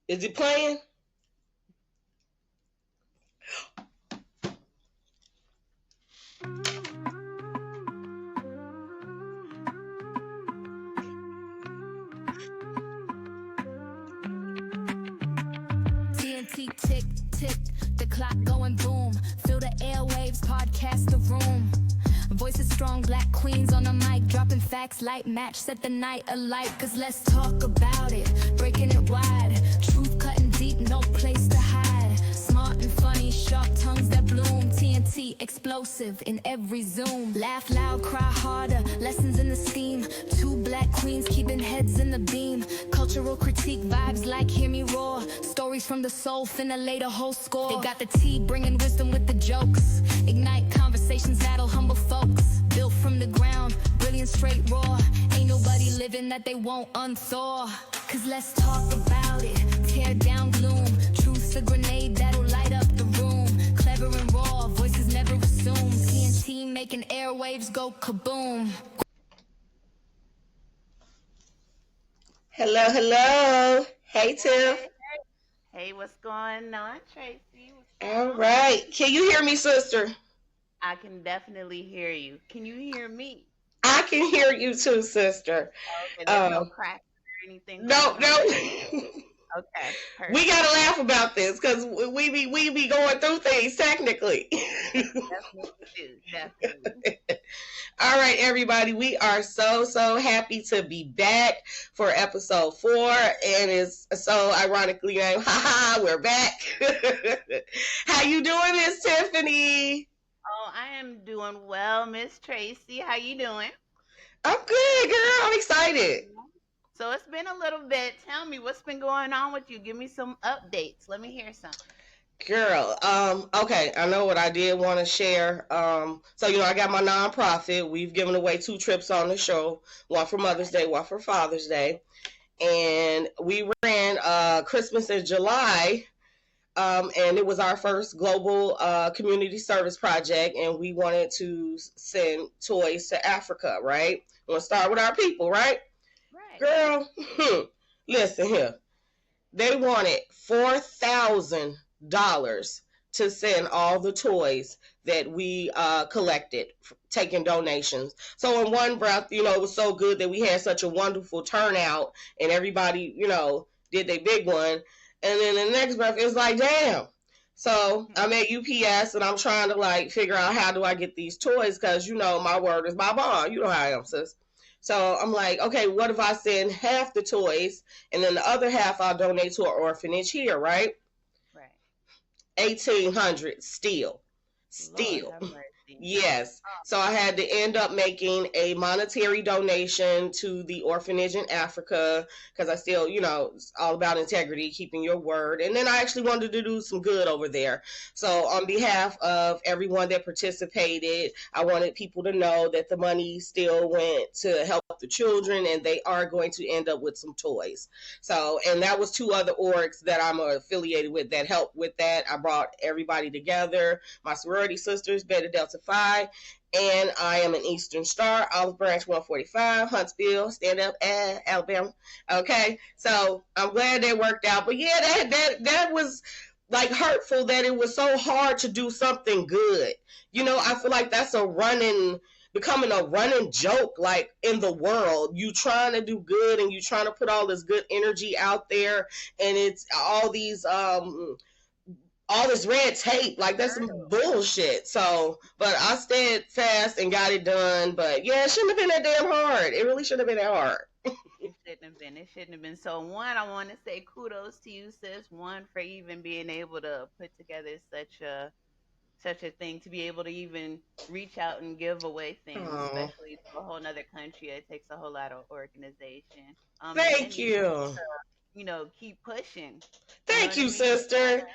Is it playing? TNT tick tick, the clock going boom. Feel the airwaves, podcast the room. Voices strong, black queens on the mic, dropping facts, light match, set the night alight. Cause let's talk about it, breaking it wide. Truth cutting deep, no place to hide. Smart and funny, sharp tongues that bloom. TNT explosive in every zoom. Laugh loud, cry harder, lessons in the scheme. Two black queens keeping heads in the beam. Cultural critique, vibes like hear me roar. Stories from the soul, finna lay the whole score. They got the tea, bringing wisdom with the jokes. Ignite conversations that'll humble folks. Built from the ground, brilliant straight raw. Ain't nobody living that they won't unthaw. Cause let's talk about it, tear down gloom. Truth's a grenade that'll light up the room. Clever and raw, voices never assume. TNT making airwaves go kaboom. Hello, hello. Hey, Tiff. Hey, what's going on, Tracy? What's going All on? right. Can you hear me, sister? I can definitely hear you. Can you hear me? I can hear you too, sister. Okay, there's no crack or anything No, going no. on. Okay, We perfect. gotta laugh about this because we be going through things technically. Definitely do. Definitely. All right, everybody, we are so happy to be back for episode 4, and it's so ironically named. Haha, we're back. How you doing, Miss Tiffany? Oh, I am doing well, Miss Tracy. How you doing? I'm good, girl. I'm excited. So it's been a little bit. Tell me what's been going on with you. Give me some updates. Let me hear some. Girl, okay, I know what I did want to share. So I got my nonprofit. We've given away 2 trips on the show, one for Mother's Day, one for Father's Day, and we ran Christmas in July. And it was our first global community service project, and we wanted to send toys to Africa, right? We want to start with our people, right? Right. Girl, listen here. They wanted $4,000 to send all the toys that we collected, taking donations. So in one breath, it was so good that we had such a wonderful turnout, and everybody, did their big one. And then the next breath, it's like, damn. So I'm at UPS and I'm trying to figure out how do I get these toys because my word is my bond. You know how I am, sis. So I'm like, okay, what if I send half the toys and then the other half I'll donate to an orphanage here, right? Right. 1,800 still. Lord have mercy. Yes. So I had to end up making a monetary donation to the orphanage in Africa because I still, it's all about integrity, keeping your word. And then I actually wanted to do some good over there. So on behalf of everyone that participated, I wanted people to know that the money still went to help the children and they are going to end up with some toys. So, and that was 2 other orgs that I'm affiliated with that helped with that. I brought everybody together. My sorority sisters, Beta Delta Phi, and I am an Eastern Star, Olive Branch 145, Huntsville, stand up, Alabama. Okay, so I'm glad that worked out. But yeah, that was hurtful that it was so hard to do something good. I feel like that's becoming a running joke in the world. You trying to do good and you trying to put all this good energy out there, and it's all this red tape, that's some bullshit. So, but I stayed fast and got it done. But yeah, it shouldn't have been that damn hard. It really shouldn't have been that hard. It shouldn't have been. It shouldn't have been. So one, I want to say kudos to you, sis. One, for even being able to put together such a thing, to be able to even reach out and give away things, Oh, especially to a whole nother country. It takes a whole lot of organization. And then thank even you. keep pushing. You know Thank what I you, mean? sister.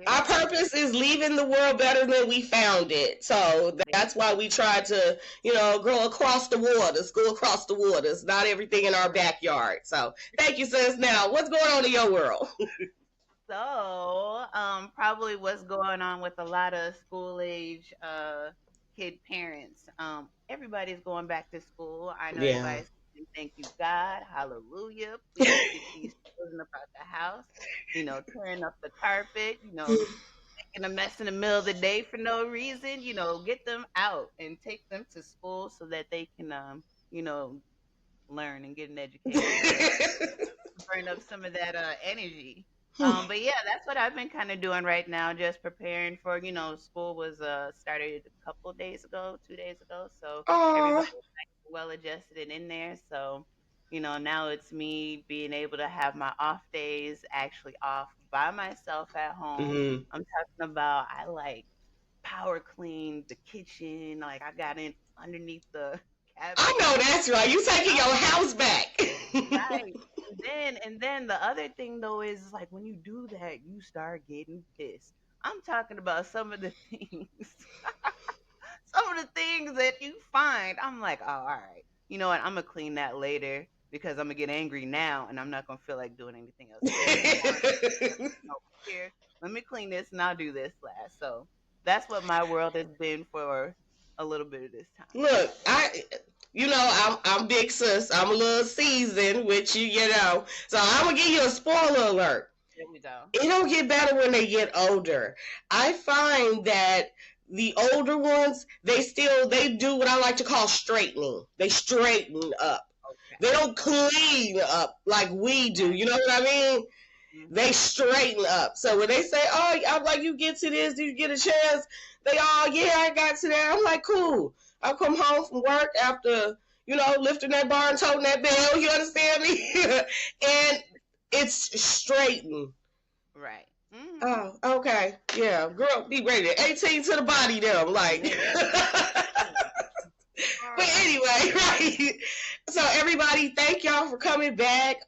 Our Yeah. purpose is leaving the world better than we found it. So that's why we try to, go across the waters. Not everything in our backyard. So thank you, sis. Now, what's going on in your world? So, probably what's going on with a lot of school age kid parents. Everybody's going back to school. I know Yeah. everybody's and thank you, God. Hallelujah. Please get these children up out the house, tearing up the carpet, making a mess in the middle of the day for no reason, get them out and take them to school so that they can, you know, learn and get an education. So burn up some of that energy. But yeah, that's what I've been kind of doing right now, just preparing for, school was started a couple days ago, 2 days ago. So Aw. everybody's like well adjusted and in there. So, now it's me being able to have my off days actually off by myself at home. Mhm. I'm talking about I like power clean the kitchen, like I got in underneath the I cabinet. know that's right. You taking your house back. Right. And then the other thing though is like when you do that, you start getting pissed. I'm talking about some of the things, some of the things that you find. I'm like, oh, all right. You know what? I'm gonna clean that later because I'm gonna get angry now, and I'm not gonna feel like doing anything else. Give me some more over here. Let me clean this, and I'll do this last. So that's what my world has been for a little bit of this time. Look, I'm big sis. I'm a little seasoned with you, So I'm gonna give you a spoiler alert. There we go. It don't get better when they get older. I find that the older ones, they do what I like to call straightening. They straighten up. Okay. They don't clean up like we do. You know what I mean? Mm-hmm. They straighten up. So when they say, "Oh, I'm like, you get to this, you get a chance," they all, yeah, I got to that. I'm like, cool. I'll come home from work after, lifting that bar and toting that bell. You understand me? And it's straightened. Right. Mm-hmm. Oh, okay. Yeah, girl, be ready. 18 to the body, them. Like. But anyway, right. So everybody, thank y'all for coming back.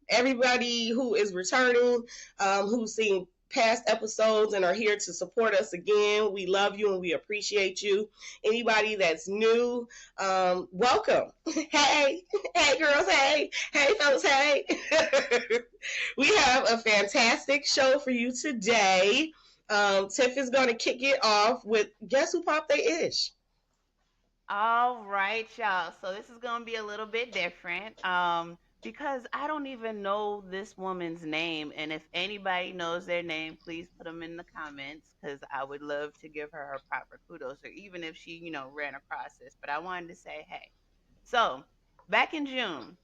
Everybody who is returning, who's seen past episodes and are here to support us again, we love you and we appreciate you. Anybody that's new, welcome. Hey girls, hey fellas, hey. We have a fantastic show for you today. Tiff is going to kick it off with Guess Who Popped They Ish. All right, y'all. So this is gonna be a little bit different, because I don't even know this woman's name, and if anybody knows their name, please put them in the comments because I would love to give her her proper kudos, or even if she, ran across this. But I wanted to say, hey. So back in June,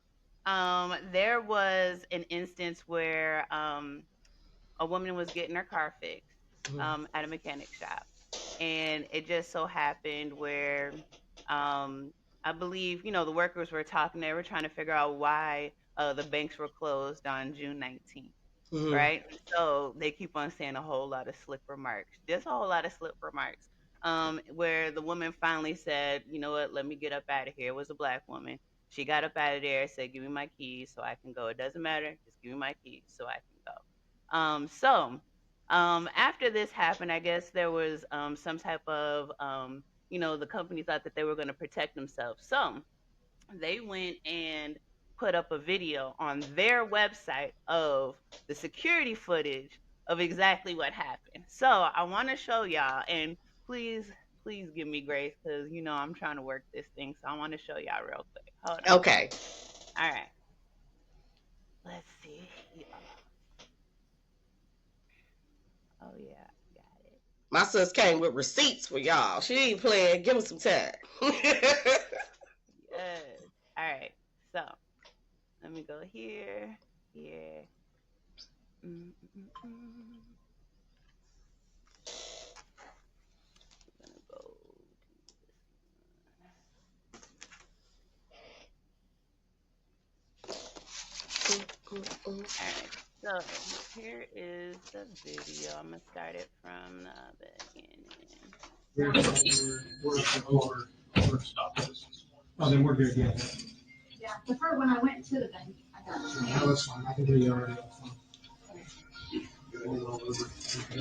there was an instance where a woman was getting her car fixed at a mechanic shop, and it just so happened where I believe the workers were talking. They were trying to figure out why the banks were closed on June 19th, Mm-hmm. right? So they keep on saying a whole lot of slip remarks, just a whole lot of slip remarks. Where the woman finally said, "You know what? Let me get up out of here." It was a black woman. She got up out of there, said, "Give me my keys so I can go. It doesn't matter. Just give me my keys so I can go." After this happened, I guess there was some type of the company thought that they were going to protect themselves. So they went and put up a video on their website of the security footage of exactly what happened. So I want to show y'all, and please, please give me grace because I'm trying to work this thing. So I want to show y'all real quick. Hold on. Okay. All right. Let's see. Oh yeah, got it. My sis came with receipts for y'all. She ain't playing. Give us some time. Yes. All right. So let me go here, here. I'm gonna go to this one. All right. So here is the video. I'm gonna start it from the beginning. Where's the order stop? Oh, then we're good, yeah. Yeah, the first when I went to the bank, I got it. No, that's fine. I can do you already. That's fine.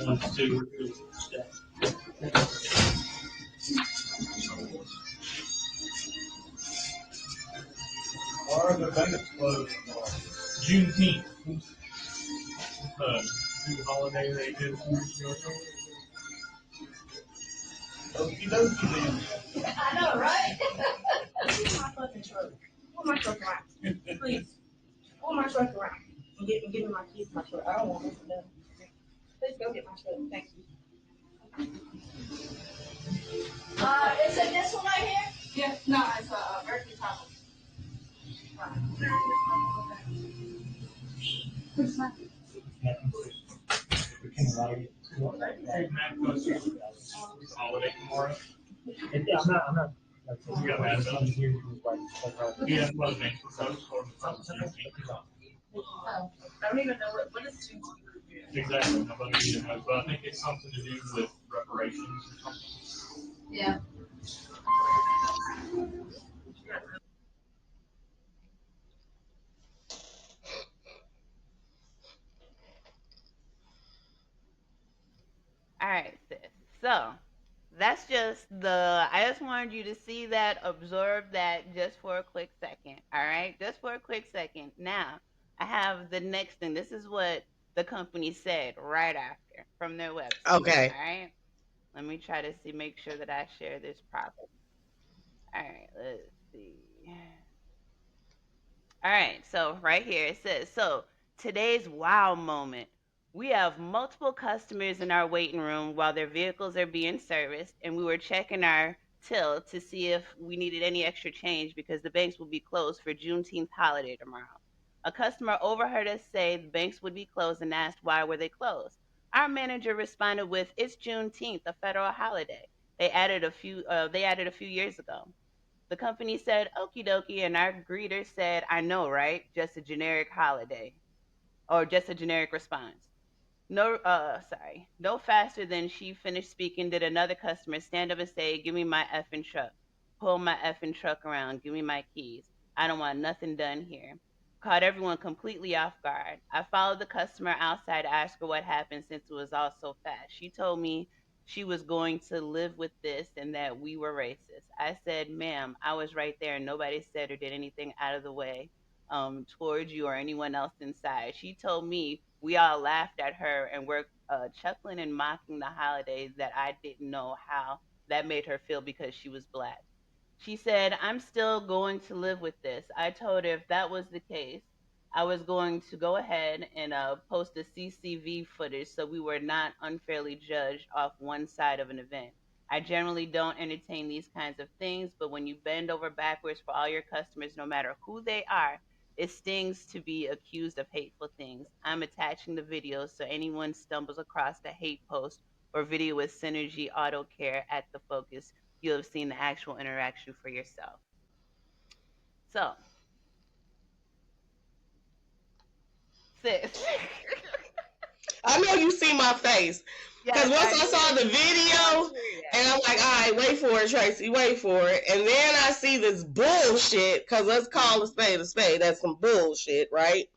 Let's see, we're good. Are the banks closed? Juneteenth. New holiday they did. Okie dokie then. I know, right? My fucking truck. Oh my truck around. Please. Pull my truck around. And give me my keys to my truck. I don't want this done. Please go get my truck. Thank you. Is it this one right here? Yeah. No, it's a Berkeley Tahoe. We can allow you to. Hey, Matt, go to holiday tomorrow. Yeah, I'm not. You got mad about it? Yeah, well, thanks for something. I don't even know what is it. Exactly, nobody even knows, but I think it's something to do with reparations or something. Yeah. All right, sis. So that's just the. I just wanted you to see that, absorb that, just for a quick second. All right, just for a quick second. Now I have the next thing. This is what the company said right after from their website. Okay. All right. Let me try to see, make sure that I share this properly. All right. Let's see. All right, so right here it says, so today's wow moment. We have multiple customers in our waiting room while their vehicles are being serviced, and we were checking our till to see if we needed any extra change because the banks will be closed for Juneteenth holiday tomorrow. A customer overheard us say the banks would be closed and asked why were they closed. Our manager responded with, "It's Juneteenth, a federal holiday. They added a few years ago." The company said, "Okie dokie," and our greeter said, "I know, right? Just a generic holiday," or just a generic response. No faster than she finished speaking did another customer stand up and say, "Give me my effing truck. Pull my effing truck around. Give me my keys. I don't want nothing done here." Caught everyone completely off guard. I followed the customer outside to ask her what happened since it was all so fast. She told me she was going to live with this and that we were racist. I said, "Ma'am, I was right there and nobody said or did anything out of the way towards you or anyone else inside." She told me we all laughed at her and were chuckling and mocking the holiday, that I didn't know how that made her feel because she was black. She said, "I'm still going to live with this." I told her if that was the case, I was going to go ahead and post the CCV footage so we were not unfairly judged off one side of an event. I generally don't entertain these kinds of things, but when you bend over backwards for all your customers, no matter who they are, it stings to be accused of hateful things. I'm attaching the video so anyone stumbles across the hate post or video with Synergy Auto Care at the focus, you'll have seen the actual interaction for yourself. So, sis. I know you see my face. Because Yes, once I I did. saw the I video, did. and I'm like, all right, wait for it, Tracy, wait for it. And then I see this bullshit, because let's call a spade a spade. That's some bullshit, right?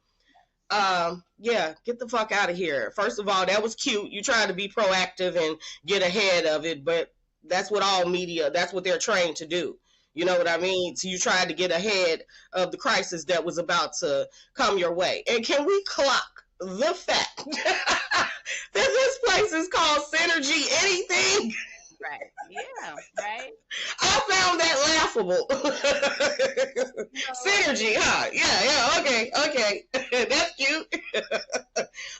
Yeah, get the fuck out of here. First of all, that was cute. You trying to be proactive and get ahead of it, but that's what all media, that's what they're trained to do. You know what I mean? So you tried to get ahead of the crisis that was about to come your way. And can we clock the fact that this place is called Synergy Anything? Right. Yeah, right. I found that laughable. Synergy, huh? Yeah, okay, okay. That's cute.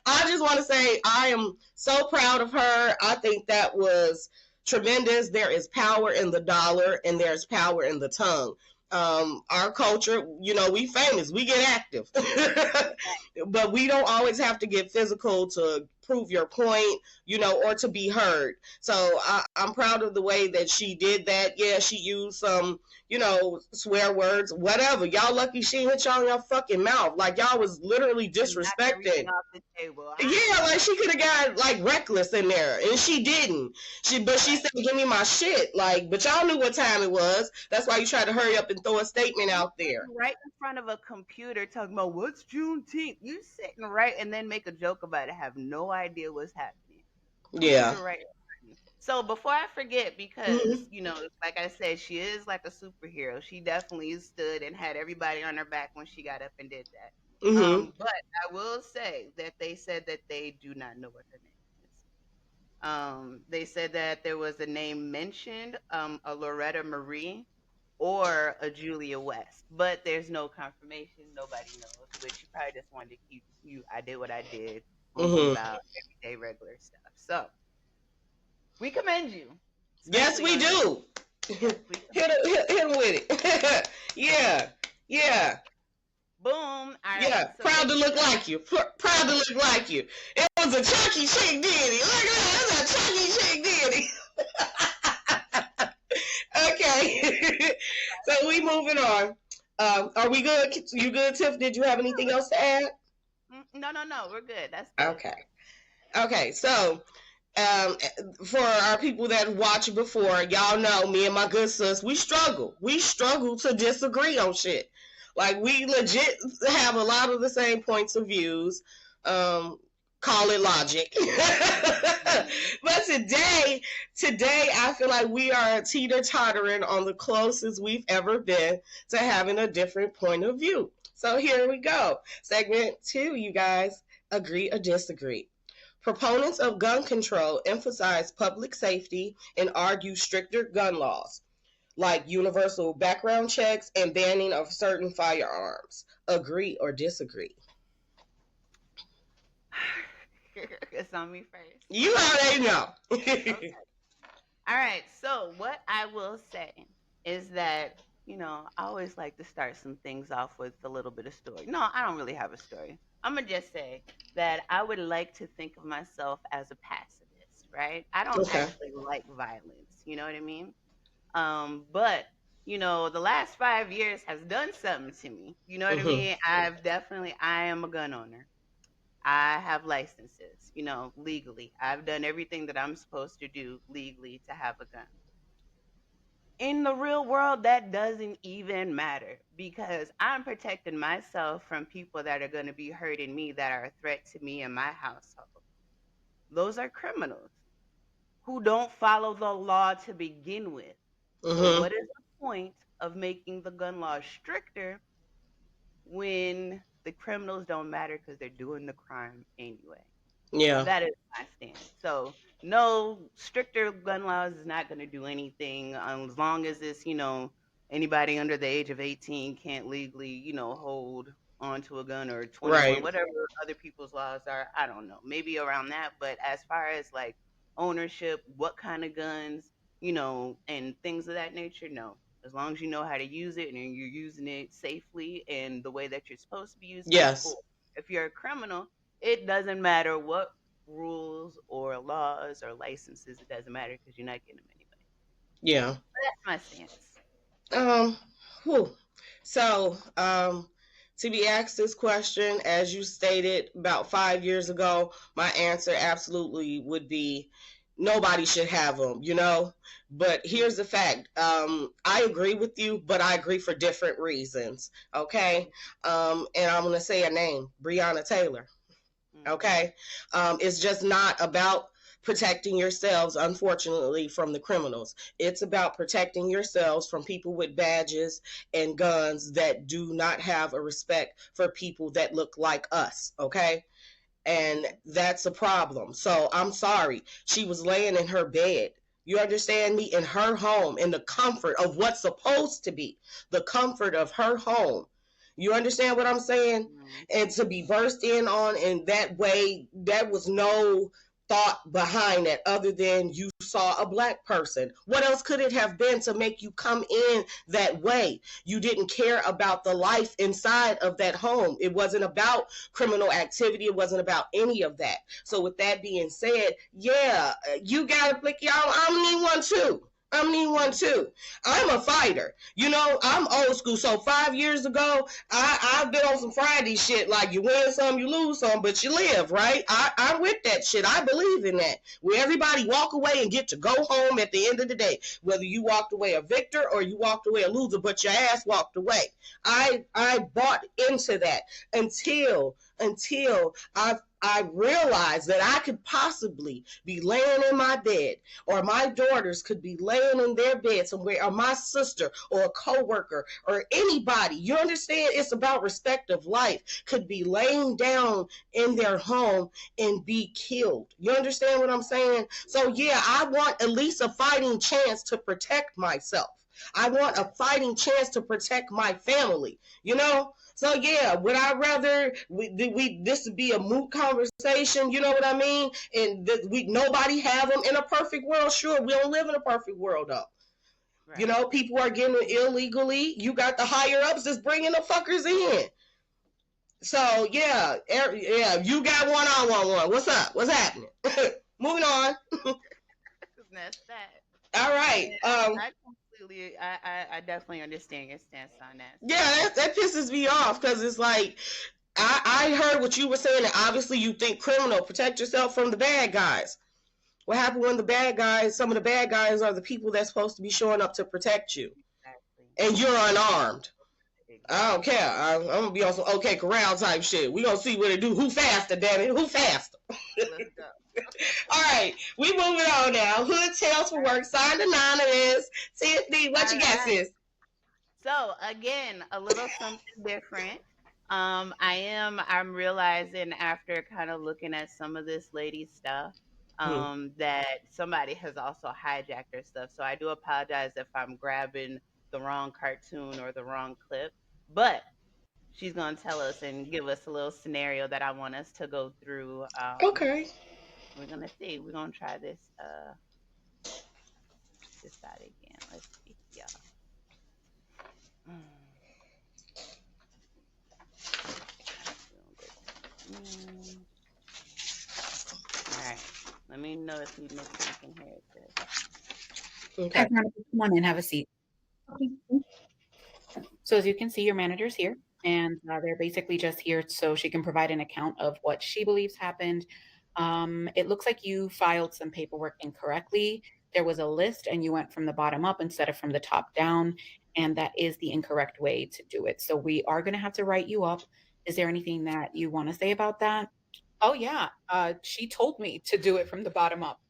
I just want to say I am so proud of her. I think that was tremendous. There is power in the dollar and there's power in the tongue. Our culture, you know, we famous, we get active, but we don't always have to get physical to prove your point, you know, or to be heard. So I'm proud of the way that she did that. Yeah, she used some, you know, swear words, whatever. Y'all lucky she hit y'all in your fucking mouth. Like y'all was literally And knock everything disrespecting. off the table. Yeah, like she could have got like reckless in there, and she didn't. She said, "Give me my shit." Like, but y'all knew what time it was. That's why you tried to hurry up and throw a statement You out there. right in front of a computer talking about what's Juneteenth. You sitting right and then make a joke about it, have no idea what's happening. Yeah. Computer right. So before I forget, because Hmm. like I said, she is like a superhero. She definitely stood and had everybody on her back when she got up and did that. Hmm. But I will say that they said that they do not know what her name is. They said that there was a name mentioned, a Loretta Marie. or a Julia West. But there's no confirmation. Nobody knows. But she probably just wanted to keep you. I did what I did. Boom, boom, Mm-hmm. bow. Everyday regular stuff. So we commend you, Yes, especially we on your. do. Yes, we hit, commend you. him with it. Yeah. Yeah. Boom. All right. Yeah. So Proud to let's look like you. Proud to look like you. It was a chunky chick ditty. Look at that. That's a chunky chick ditty. Okay. So we moving on. Are we good? You good, Tiff? Did you have anything else to add? No. We're good. That's good. Okay. Okay. So, for our people that watched before, y'all know me and my good sis, we struggle. We struggle to disagree on shit. Like, we legit have a lot of the same points of views. Call it logic. But today, I feel like we are teeter-tottering on the closest we've ever been to having a different point of view. So here we go. Segment 2, you guys. Agree or disagree. Proponents of gun control emphasize public safety and argue stricter gun laws, like universal background checks and banning of certain firearms. Agree or disagree? It's on me first. You already know. Okay. All right. So what I will say is that, I always like to start some things off with a little bit of story. No, I don't really have a story. I'm going to just say that I would like to think of myself as a pacifist, right? I don't actually like violence. You know what I mean? But, the last 5 years has done something to me. You know what I mean? I am a gun owner. I have licenses, legally. I've done everything that I'm supposed to do legally to have a gun. In the real world, that doesn't even matter because I'm protecting myself from people that are going to be hurting me, that are a threat to me and my household. Those are criminals who don't follow the law to begin with. So what is the point of making the gun law stricter when the criminals don't matter because they're doing the crime anyway? Yeah. That is my stance. So no, stricter gun laws is not going to do anything as long as it's, anybody under the age of 18 can't legally, hold onto a gun, or 21, Right. whatever other people's laws are. I don't know. Maybe around that. But as far as like ownership, what kind of guns, and things of that nature, no. As long as you know how to use it and you're using it safely and the way that you're supposed to be using it. Yes. Cool. If you're a criminal, it doesn't matter what rules or laws or licenses. It doesn't matter because you're not getting them anyway. Yeah. So that's my stance. So, to be asked this question, as you stated about 5 years ago, my answer absolutely would be nobody should have them, But here's the fact. I agree with you, but I agree for different reasons, okay? And I'm going to say a name, Breonna Taylor, okay? It's just not about protecting yourselves, unfortunately, from the criminals. It's about protecting yourselves from people with badges and guns that do not have a respect for people that look like us, okay? And that's a problem. So I'm sorry. She was laying in her bed. You understand me? In her home, in the comfort of what's supposed to be the comfort of her home. You understand what I'm saying? And to be burst in on in that way, that was no thought behind it other than you saw a black person. What else could it have been to make you come in that way? You didn't care about the life inside of that home. It wasn't about criminal activity. It wasn't about any of that. So with that being said, yeah, you gotta flick y'all. I'm need one too. I'm a fighter. I'm old school. So 5 years ago, I've been on some Friday shit. Like, you win some, you lose some, but you live, right? I'm with that shit. I believe in that. Where everybody walk away and get to go home at the end of the day. Whether you walked away a victor or you walked away a loser, but your ass walked away. I bought into that until I realized that I could possibly be laying in my bed, or my daughters could be laying in their bed somewhere, or my sister or a coworker or anybody. You understand? It's about respect of life. Could be laying down in their home and be killed. You understand what I'm saying? So yeah, I want at least a fighting chance to protect myself. I want a fighting chance to protect my family, you know? So yeah, would I rather this would be a moot conversation, you know what I mean? And nobody have them in a perfect world. Sure, we don't live in a perfect world though. Right. You know, people are getting it illegally. You got the higher ups that's bringing the fuckers in. So yeah, you got one, I want one. What's up? What's happening? Moving on. That's that. All right. I definitely understand your stance on that. Yeah, that pisses me off because it's like I heard what you were saying, and obviously you think criminal, protect yourself from the bad guys. What happened when some of the bad guys are the people that's supposed to be showing up to protect you, Exactly. and you're unarmed. I don't care. I'm gonna be on some OK Corral type shit. We gonna see what it do. Who faster, damn it? Who faster? Let's go. All right, we moving on now. Hood Tales for Work, signed anonymous. Tiffany, what you got, sis? So again, a little something different. I'm realizing after kind of looking at some of this lady stuff, that somebody has also hijacked her stuff. So I do apologize if I'm grabbing the wrong cartoon or the wrong clip, but she's gonna tell us and give us a little scenario that I want us to go through. Okay. We're gonna see. We're gonna try this out again. Let's see, y'all. All right. Let me know if you can hear this. Okay. Come on in, have a seat. So as you can see, your manager's here, and they're basically just here so she can provide an account of what she believes happened. It looks like you filed some paperwork incorrectly. There was a list and you went from the bottom up instead of from the top down, and that is the incorrect way to do it. So we are going to have to write you up. Is there anything that you want to say about that? Oh, yeah. She told me to do it from the bottom up.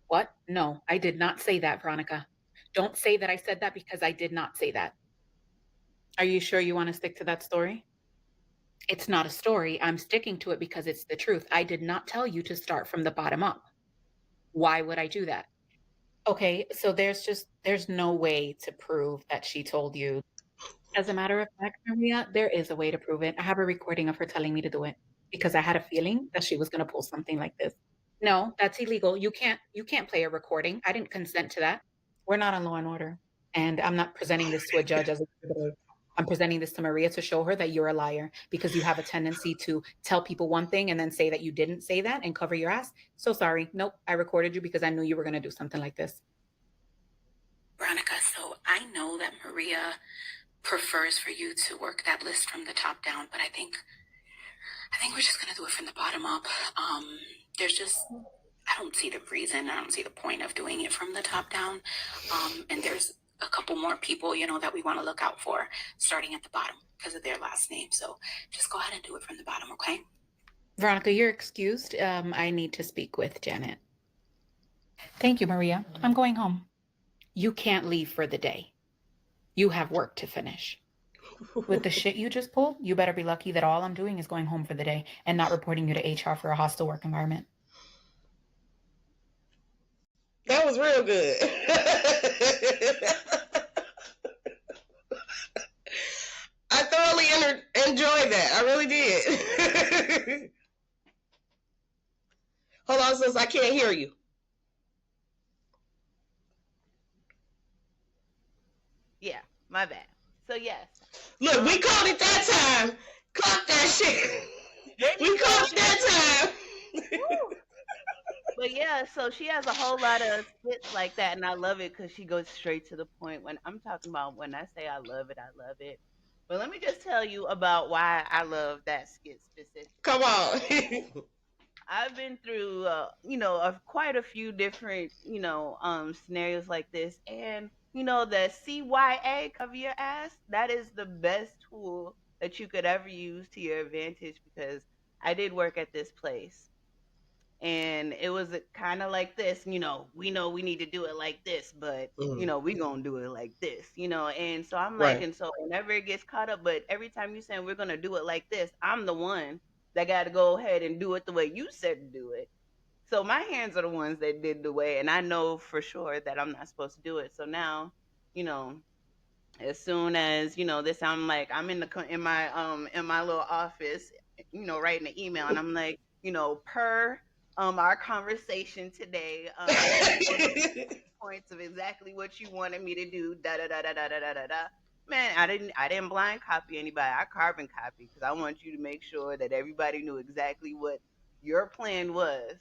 What? No, I did not say that, Veronica. Don't say that I said that because I did not say that. Are you sure you want to stick to that story? It's not a story. I'm sticking to it because it's the truth. I did not tell you to start from the bottom up. Why would I do that? Okay, so there's no way to prove that she told you. As a matter of fact, Maria, there is a way to prove it. I have a recording of her telling me to do it because I had a feeling that she was going to pull something like this. No, that's illegal. You can't play a recording. I didn't consent to that. We're not on Law and Order, and I'm not presenting this to a judge as a exhibitor. I'm presenting this to Maria to show her that you're a liar because you have a tendency to tell people one thing and then say that you didn't say that and cover your ass. So sorry. Nope, I recorded you because I knew you were going to do something like this. Veronica, so I know that Maria prefers for you to work that list from the top down, but I think we're just going to do it from the bottom up. I don't see the reason, I don't see the point of doing it from the top down. And there's a couple more people, that we want to look out for starting at the bottom because of their last name. So just go ahead and do it from the bottom, okay? Veronica, you're excused. I need to speak with Janet. Thank you, Maria. I'm going home. You can't leave for the day. You have work to finish. With the shit you just pulled, you better be lucky that all I'm doing is going home for the day and not reporting you to HR for a hostile work environment. That was real good. I thoroughly enjoyed that. I really did. Hold on, sis. I can't hear you. Yeah, my bad. So yes. Look, we called it that time. Clock that shit. We called it that time. But yeah, so she has a whole lot of skits like that, and I love it because she goes straight to the point. When I'm talking about, when I say I love it, I love it. But let me just tell you about why I love that skit specifically. Come on. I've been through, quite a few different, scenarios like this, and the CYA, cover your ass, that is the best tool that you could ever use to your advantage because I did work at this place. And it was kind of like this, we know we need to do it like this, but we gonna do it like this, and so I'm like, right. And so whenever it gets caught up, but every time you saying we're gonna do it like this, I'm the one that got to go ahead and do it the way you said to do it. So my hands are the ones that did the way, and I know for sure that I'm not supposed to do it. So now, as soon as this, I'm like, I'm in my little office, writing an email, and I'm like, per our conversation today, points of exactly what you wanted me to do, da da da da da da da da da. Man, I didn't blind copy anybody. I carbon copy, because I want you to make sure that everybody knew exactly what your plan was,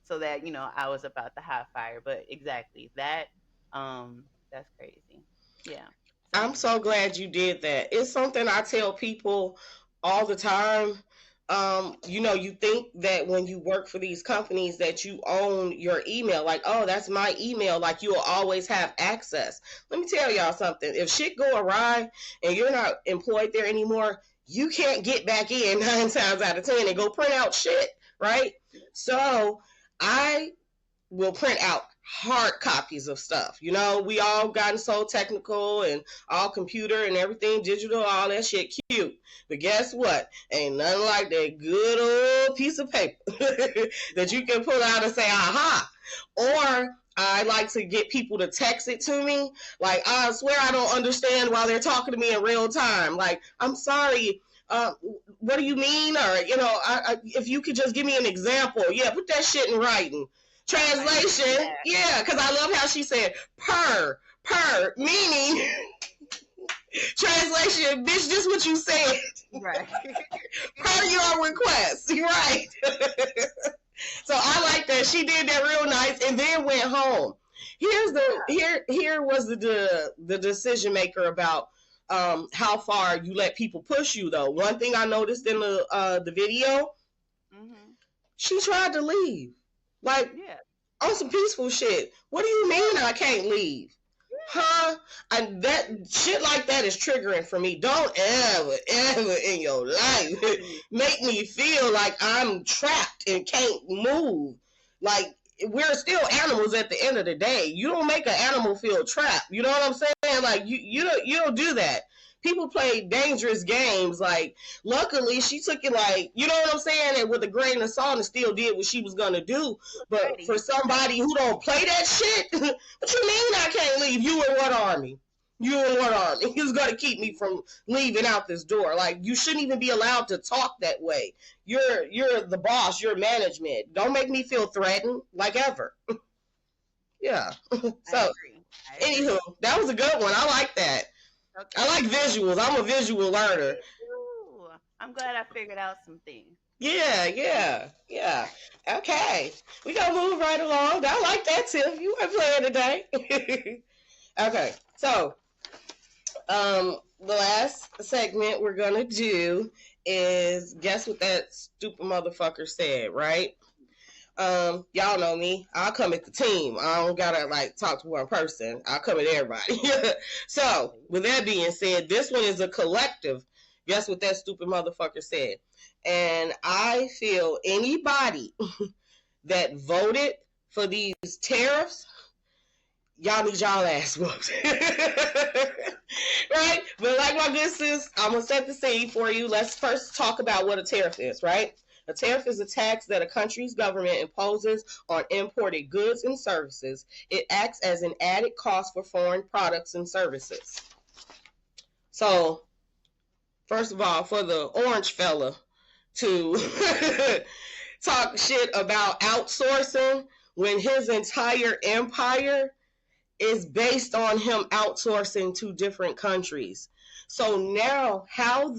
so that I was about to hot fire. But exactly that, that's crazy. Yeah, I'm same. so glad you did that. It's something I tell people all the time. You think that when you work for these companies that you own your email, like, oh, that's my email, like you'll always have access. Let me tell y'all something. If shit go awry and you're not employed there anymore, you can't get back in 9 times out of 10 and go print out shit, right? So I will print out hard copies of stuff. We all gotten so technical and all computer and everything digital, all that shit cute. But guess what? Ain't nothing like that good old piece of paper that you can pull out and say, aha. Or I like to get people to text it to me. Like, I swear I don't understand while they're talking to me in real time. Like, I'm sorry. What do you mean? Or, if you could just give me an example. Yeah, put that shit in writing. Translation, yeah, because I love how she said per, meaning translation, bitch, this what you said. Right. Per your request, right? So I like that. She did that real nice and then went home. Here was the decision maker about how far you let people push you, though. One thing I noticed in the video, she tried to leave. Like, on some peaceful shit. What do you mean I can't leave? Huh? And that shit like that is triggering for me. Don't ever in your life make me feel like I'm trapped and can't move. Like, we're still animals at the end of the day. You don't make an animal feel trapped. You know what I'm saying? Like, you don't do that. People play dangerous games. Like, luckily she took it, like, you know what I'm saying, and with a grain of salt, and still did what she was gonna do. But for somebody who don't play that shit, what you mean I can't leave? You in what army? You in what army? Who's gonna keep me from leaving out this door? Like, you shouldn't even be allowed to talk that way. You're the boss. You're management. Don't make me feel threatened, like, ever. Yeah. So, anywho, that was a good one. I like that. Okay. I like visuals. I'm a visual learner. Ooh, I'm glad I figured out some things. Yeah. Okay. We gonna move right along. I like that, Tiff. You weren't playing today. Okay. So, the last segment we're gonna do is guess what that stupid motherfucker said, right? Y'all know me. I'll come at the team. I don't gotta talk to one person. I'll come at everybody. So, with that being said, this one is a collective. Guess what that stupid motherfucker said? And I feel anybody that voted for these tariffs, y'all need y'all ass whooped. Right? But like my good sis, I'm gonna set the scene for you. Let's first talk about what a tariff is, right? A tariff is a tax that a country's government imposes on imported goods and services. It acts as an added cost for foreign products and services. So, first of all, for the orange fella to talk shit about outsourcing when his entire empire is based on him outsourcing to different countries. So now, how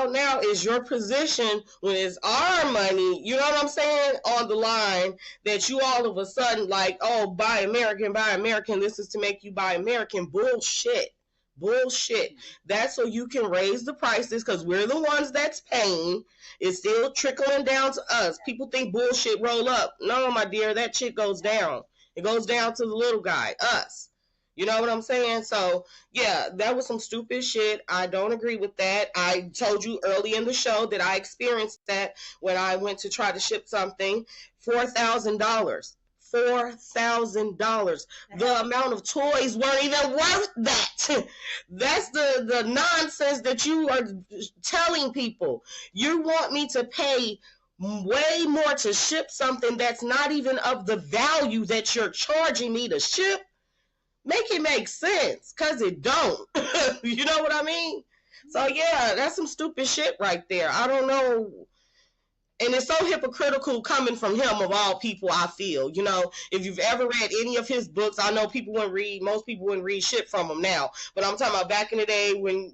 now is your position when it's our money, you know what I'm saying, on the line, that you all of a sudden oh, buy American, this is to make you buy American? Bullshit. That's so you can raise the prices because we're the ones that's paying. It's still trickling down to us. People think bullshit roll up. No, my dear, that shit goes down. It goes down to the little guy, us. You know what I'm saying? So, yeah, that was some stupid shit. I don't agree with that. I told you early in the show that I experienced that when I went to try to ship something. $4,000. $4,000. The amount of toys weren't even worth that. That's the nonsense that you are telling people. You want me to pay way more to ship something that's not even of the value that you're charging me to ship? make it make sense, cause it don't. You know what I mean? So yeah, that's some stupid shit right there. I don't know, and it's so hypocritical coming from him of all people. I feel, if you've ever read any of his books, I know most people wouldn't read shit from him now, but I'm talking about back in the day when,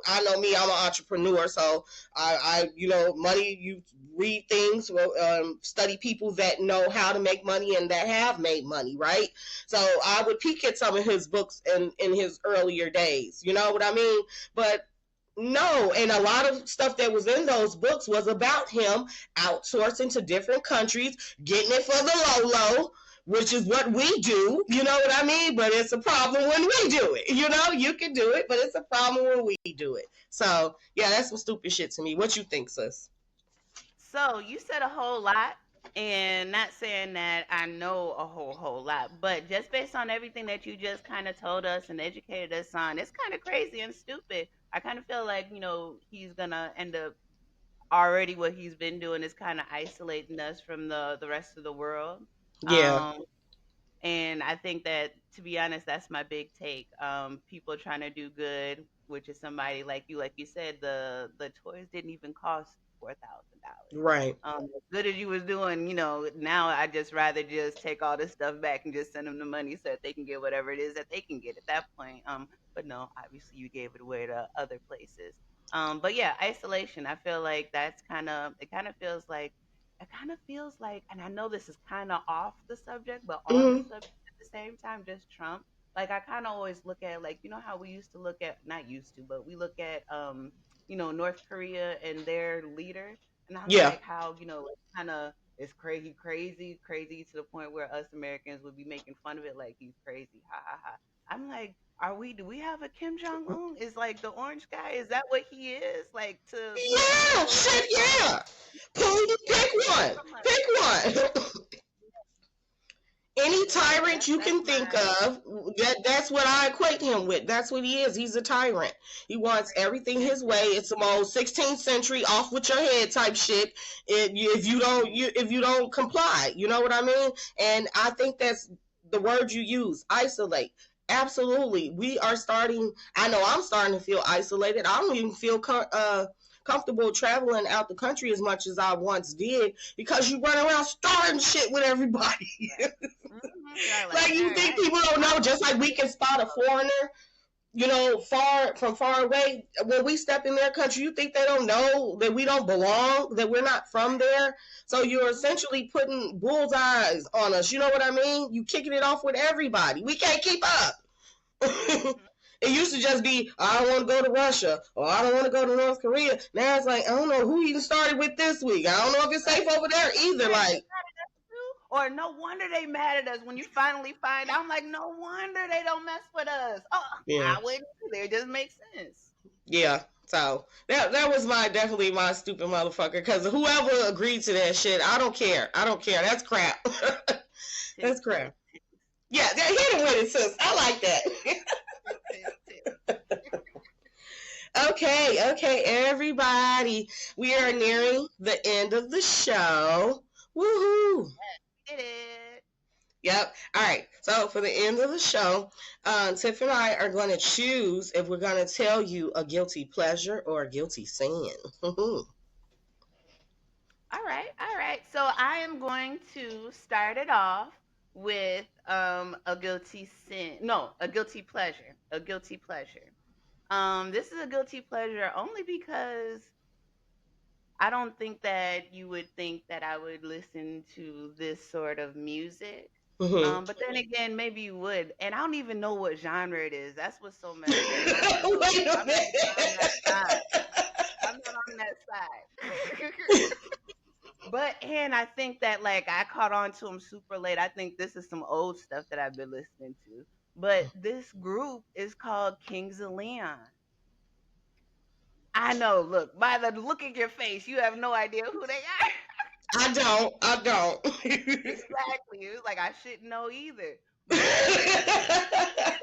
I know me, I'm an entrepreneur, so money, you read things, study people that know how to make money and that have made money, right? So I would peek at some of his books in his earlier days, you know what I mean? But no, and a lot of stuff that was in those books was about him outsourcing to different countries, getting it for the low, which is what we do. You know what I mean? But it's a problem when we do it. You can do it, but it's a problem when we do it. So yeah, that's some stupid shit to me. What you think, sis? So you said a whole lot, and not saying that I know a whole lot, but just based on everything that you just kind of told us and educated us on, it's kind of crazy and stupid. I kind of feel like he's gonna end up already what he's been doing is kind of isolating us from the rest of the world. Yeah, Um, and I think that, to be honest, that's my big take. People trying to do good, which is somebody like you said, the toys didn't even cost $4,000. right. As good as you was doing, now I just rather just take all this stuff back and just send them the money so that they can get whatever it is that they can get at that point. But no, obviously you gave it away to other places. But yeah, isolation. I feel like it kind of feels like, and I know this is kind of off the subject, but on the Mm-hmm. subject at the same time, just Trump. Like I kind of always look at, like, how we used to look at, not used to, but we look at North Korea and their leader, and I'm Yeah. like, how kind of it's crazy to the point where us Americans would be making fun of it, like he's crazy, ha ha ha. I'm like, do we have a Kim Jong Un? Is like the orange guy? Is that what he is? Like to Yeah, people shit, like yeah. Pick one. I'm like, Pick one. Any yeah, tyrant you that's can think my of, that's what I equate him with. That's what he is. He's a tyrant. He wants everything his way. It's some old 16th century off with your head type shit. If you don't comply, you know what I mean? And I think that's the word you use, isolate. Absolutely. We are starting, I know I'm starting to feel isolated. I don't even feel comfortable traveling out the country as much as I once did, because you run around starting shit with everybody. right, like, Like, all you think right, people don't know, just like we can spot a foreigner, far away. When we step in their country, you think they don't know that we don't belong, that we're not from there? So you're essentially putting bullseyes on us. You know what I mean? You kicking it off with everybody. We can't keep up. It used to just be, I don't want to go to Russia, or I don't want to go to North Korea. Now it's like, I don't know who even started with this week. I don't know if it's safe over there either. right. Like, Or no wonder they mad at us when you finally find out. I'm like, no wonder they don't mess with us. Oh, yeah. I wouldn't either. It just makes sense. Yeah, so that was definitely my stupid motherfucker. Because whoever agreed to that shit, I don't care. I don't care. That's crap. That's crap. Yeah, hit him with it, sis. I like that. Okay, everybody. We are nearing the end of the show. Woohoo! Did it. Yep. All right. So for the end of the show, Tiff and I are going to choose if we're going to tell you a guilty pleasure or a guilty sin. All right, all right. So I am going to start it off with a guilty sin. No, a guilty pleasure. A guilty pleasure. This is a guilty pleasure only because I don't think that you would think that I would listen to this sort of music. Mm-hmm. But then again, maybe you would. And I don't even know what genre it is. That's what's so messed up. I don't know. Wait a I'm not on that side. minute. I'm not on that side. But and I think that, like, I caught on to them super late. I think this is some old stuff that I've been listening to. But this group is called Kings of Leon. I know. Look, by the look at your face, you have no idea who they are. I don't. Exactly. It was like I shouldn't know either. But I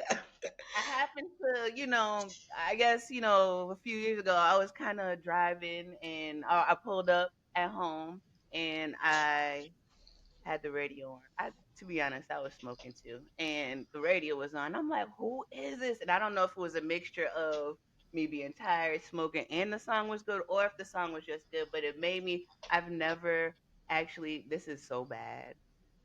happened to, I guess, a few years ago, I was kind of driving and I pulled up at home and I had the radio on. To be honest, I was smoking too, and the radio was on. I'm like, who is this? And I don't know if it was a mixture of me being tired, smoking, and the song was good, or if the song was just good. But it made me. I've never actually. This is so bad.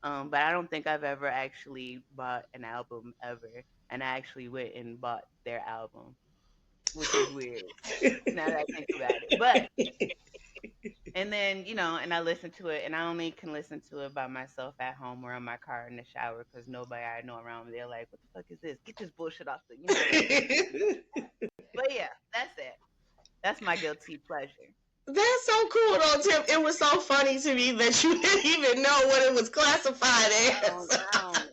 But I don't think I've ever actually bought an album ever, and I actually went and bought their album, which is weird now that I think about it. But and then, and I listen to it, and I only can listen to it by myself at home or in my car in the shower because nobody I know around me, they're like, what the fuck is this? Get this bullshit off the, But yeah, that's it. That's my guilty pleasure. That's so cool though, Tim. It was so funny to me that you didn't even know what it was classified as. I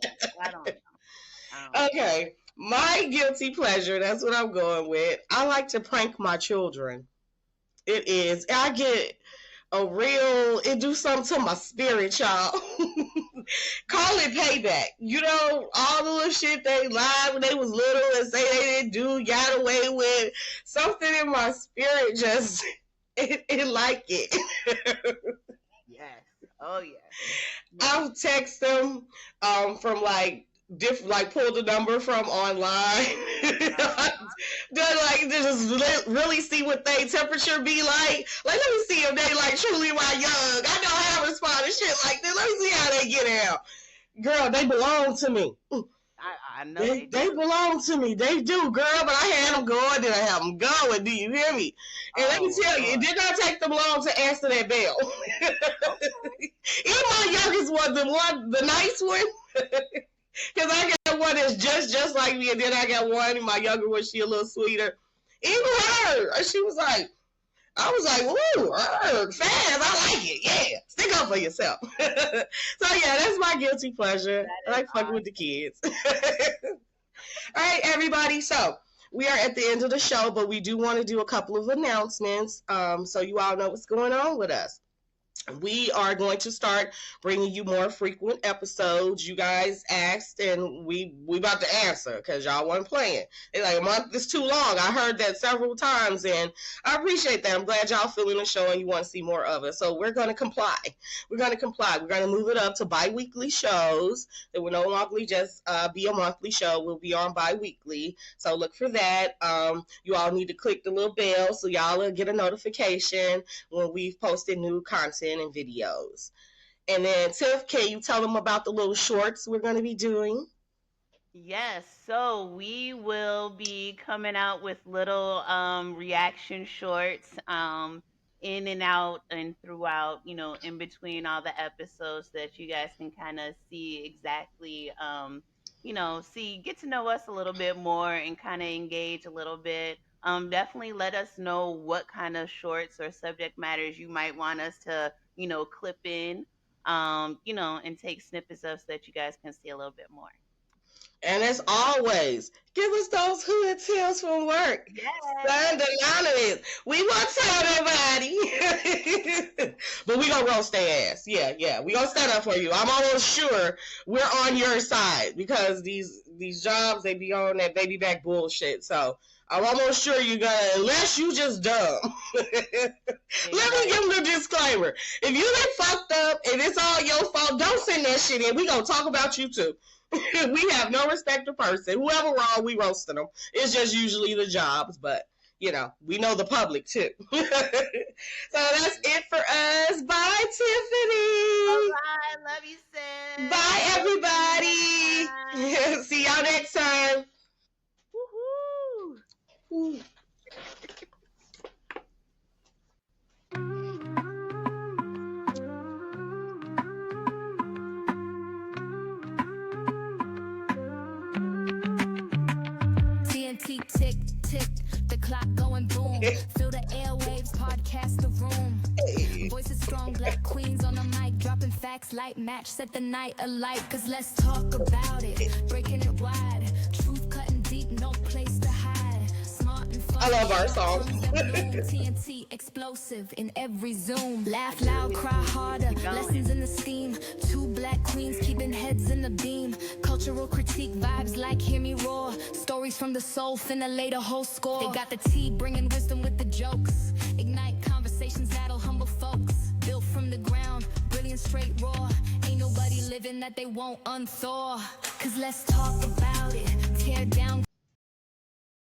don't know. Okay, my guilty pleasure, that's what I'm going with. I like to prank my children. It is. I get it do something to my spirit, y'all. Call it payback. All the little shit they lied when they was little and say they didn't do, got away with. Something in my spirit just, it like it. Yes. Oh, yeah. I'll text them from pull the number from online. Just really see what they temperature be like. Let me see if they truly my young. I know how to respond to shit like this. Let me see how they get out. Girl, they belong to me. I know they belong to me. They do, girl. But I had them going, then I have them going. Do you hear me? And let me tell you, it did not take them long to answer that bell. Even my youngest one, the nice one. Because I got one that's just like me, and then I got one, my younger one, she a little sweeter. Even her, she was like, I was like, ooh, fast, I like it, yeah. Stick up for yourself. So yeah, that's my guilty pleasure. I like fucking with the kids. All right, everybody, so we are at the end of the show, but we do want to do a couple of announcements so you all know what's going on with us. We are going to start bringing you more frequent episodes. You guys asked, and we about to answer because y'all weren't playing. They're like, a month is too long. I heard that several times, and I appreciate that. I'm glad y'all feeling the show and you want to see more of it. So we're going to comply. We're going to move it up to bi-weekly shows. It will no longer just be a monthly show. We'll be on bi-weekly. So look for that. You all need to click the little bell so y'all will get a notification when we've posted new content and videos. And then Tiff, can you tell them about the little shorts we're going to be doing? Yes, so we will be coming out with little reaction shorts in and out and throughout, in between all the episodes that you guys can kind of see exactly get to know us a little bit more and kind of engage a little bit. Definitely let us know what kind of shorts or subject matters you might want us to, clip in, and take snippets of so that you guys can see a little bit more. And as always, give us those hood tips from work. Yes. Anonymous. We won't tell nobody. But we gonna roast their ass. Yeah. We gonna stand up for you. I'm almost sure we're on your side because these jobs, they be on that baby back bullshit. So I'm almost sure you're gonna, unless you just dumb. Let me give them the disclaimer. If you get fucked up and it's all your fault, don't send that shit in. We gonna talk about you too. We have no respect for person. Whoever wrong, we roasting them. It's just usually the jobs, but we know the public too. So that's it for us. Bye, Tiffany. Bye. Love you, sis. Bye, everybody. See y'all next time. Woohoo. Tick, tick, the clock going boom. Feel the airwaves, podcast the room. Voices strong, black queens on the mic, dropping facts, light match, set the night alight. Cause let's talk about it, breaking it wide. Truth cutting deep, no place to hide. Smart and fun. I love our song. TNT explosive in every zoom. Laugh loud, cry harder. Lessons in the scheme. Two black queens keeping heads in the beam. Cultural critique vibes like hear me roar. Stories from the soul finna lay the whole score. They got the tea, bringing wisdom with the jokes. Ignite conversations that'll humble folks. Built from the ground, brilliant straight raw. Ain't nobody living that they won't unthaw. Cause let's talk about it. Tear down.